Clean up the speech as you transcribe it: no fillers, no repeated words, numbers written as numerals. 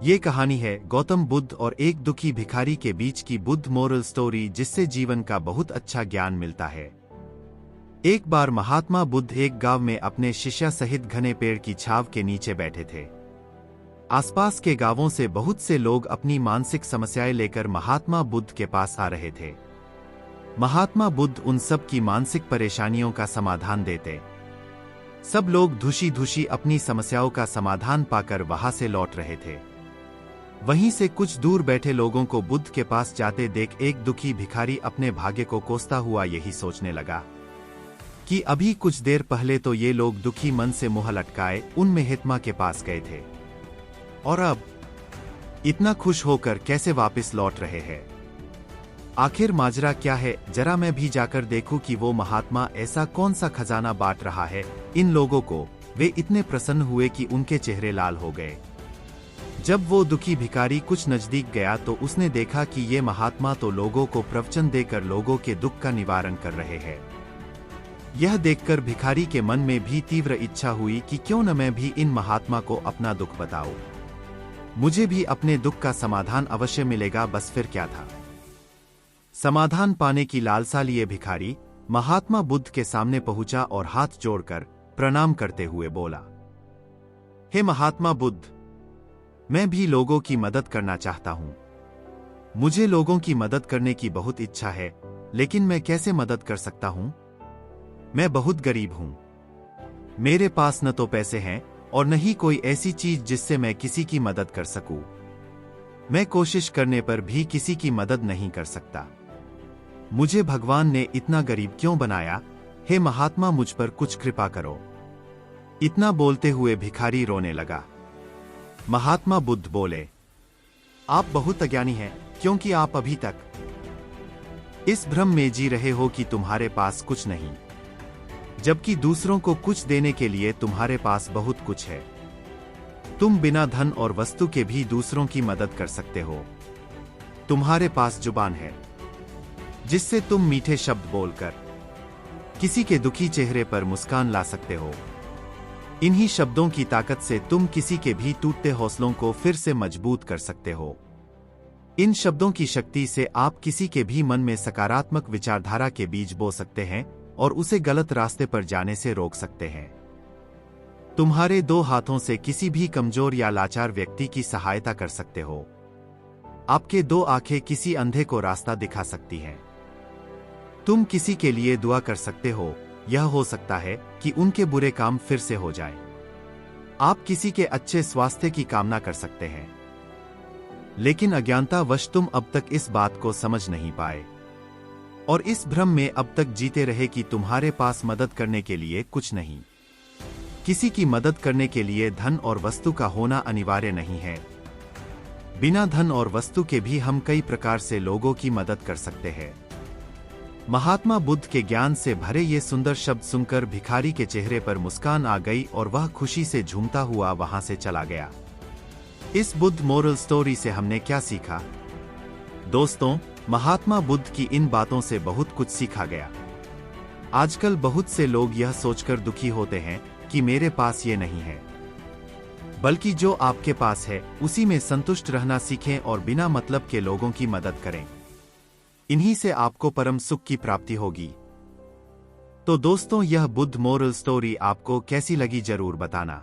ये कहानी है गौतम बुद्ध और एक दुखी भिखारी के बीच की बुद्ध मोरल स्टोरी, जिससे जीवन का बहुत अच्छा ज्ञान मिलता है। एक बार महात्मा बुद्ध एक गांव में अपने शिष्य सहित घने पेड़ की छाव के नीचे बैठे थे। आसपास के गांवों से बहुत से लोग अपनी मानसिक समस्याएं लेकर महात्मा बुद्ध के पास आ रहे थे। महात्मा बुद्ध उन सब की मानसिक परेशानियों का समाधान देते। सब लोग धुशी धुशी अपनी समस्याओं का समाधान पाकर वहां से लौट रहे थे। वहीं से कुछ दूर बैठे लोगों को बुद्ध के पास जाते देख एक दुखी भिखारी अपने भाग्य को कोसता हुआ यही सोचने लगा कि अभी कुछ देर पहले तो ये लोग दुखी मन से मुंह लटकाए उन महात्मा के पास गए थे, और अब इतना खुश होकर कैसे वापस लौट रहे हैं। आखिर माजरा क्या है, जरा मैं भी जाकर देखूं कि वो महात्मा ऐसा कौन सा खजाना बांट रहा है इन लोगों को। वे इतने प्रसन्न हुए कि उनके चेहरे लाल हो गए। जब वो दुखी भिखारी कुछ नजदीक गया तो उसने देखा कि ये महात्मा तो लोगों को प्रवचन देकर लोगों के दुख का निवारण कर रहे हैं। यह देखकर भिखारी के मन में भी तीव्र इच्छा हुई कि क्यों न मैं भी इन महात्मा को अपना दुख बताऊं। मुझे भी अपने दुख का समाधान अवश्य मिलेगा, बस फिर क्या था। समाधान पाने की लालसा लिए भिखारी महात्मा बुद्ध के सामने पहुंचा और हाथ जोड़कर प्रणाम करते हुए बोला, हे महात्मा बुद्ध, मैं भी लोगों की मदद करना चाहता हूं। मुझे लोगों की मदद करने की बहुत इच्छा है, लेकिन मैं कैसे मदद कर सकता हूं? मैं बहुत गरीब हूं। मेरे पास न तो पैसे हैं और न ही कोई ऐसी चीज जिससे मैं किसी की मदद कर सकूं। मैं कोशिश करने पर भी किसी की मदद नहीं कर सकता। मुझे भगवान ने इतना गरीब क्यों बनाया? हे महात्मा, मुझ पर कुछ कृपा करो। इतना बोलते हुए भिखारी रोने लगा। महात्मा बुद्ध बोले, आप बहुत अज्ञानी हैं, क्योंकि आप अभी तक इस भ्रम में जी रहे हो कि तुम्हारे पास कुछ नहीं, जबकि दूसरों को कुछ देने के लिए तुम्हारे पास बहुत कुछ है। तुम बिना धन और वस्तु के भी दूसरों की मदद कर सकते हो। तुम्हारे पास जुबान है, जिससे तुम मीठे शब्द बोलकर किसी के दुखी चेहरे पर मुस्कान ला सकते हो। इन्हीं शब्दों की ताकत से तुम किसी के भी टूटते हौसलों को फिर से मजबूत कर सकते हो। इन शब्दों की शक्ति से आप किसी के भी मन में सकारात्मक विचारधारा के बीज बो सकते हैं और उसे गलत रास्ते पर जाने से रोक सकते हैं। तुम्हारे दो हाथों से किसी भी कमजोर या लाचार व्यक्ति की सहायता कर सकते हो। आपके दो आंखें किसी अंधे को रास्ता दिखा सकती हैं। तुम किसी के लिए दुआ कर सकते हो। यह हो सकता है कि उनके बुरे काम फिर से हो जाएं। आप किसी के अच्छे स्वास्थ्य की कामना कर सकते हैं, लेकिन अज्ञानतावश तुम अब तक इस बात को समझ नहीं पाए और इस भ्रम में अब तक जीते रहे कि तुम्हारे पास मदद करने के लिए कुछ नहीं। किसी की मदद करने के लिए धन और वस्तु का होना अनिवार्य नहीं है। बिना धन और वस्तु के भी हम कई प्रकार से लोगों की मदद कर सकते हैं। महात्मा बुद्ध के ज्ञान से भरे ये सुंदर शब्द सुनकर भिखारी के चेहरे पर मुस्कान आ गई और वह खुशी से झूमता हुआ वहां से चला गया। इस बुद्ध मोरल स्टोरी से हमने क्या सीखा? दोस्तों, महात्मा बुद्ध की इन बातों से बहुत कुछ सीखा गया। आजकल बहुत से लोग यह सोचकर दुखी होते हैं कि मेरे पास ये नहीं है, बल्कि जो आपके पास है उसी में संतुष्ट रहना सीखें और बिना मतलब के लोगों की मदद करें। इन्हीं से आपको परम सुख की प्राप्ति होगी। तो दोस्तों, यह बुद्ध मोरल स्टोरी आपको कैसी लगी जरूर बताना।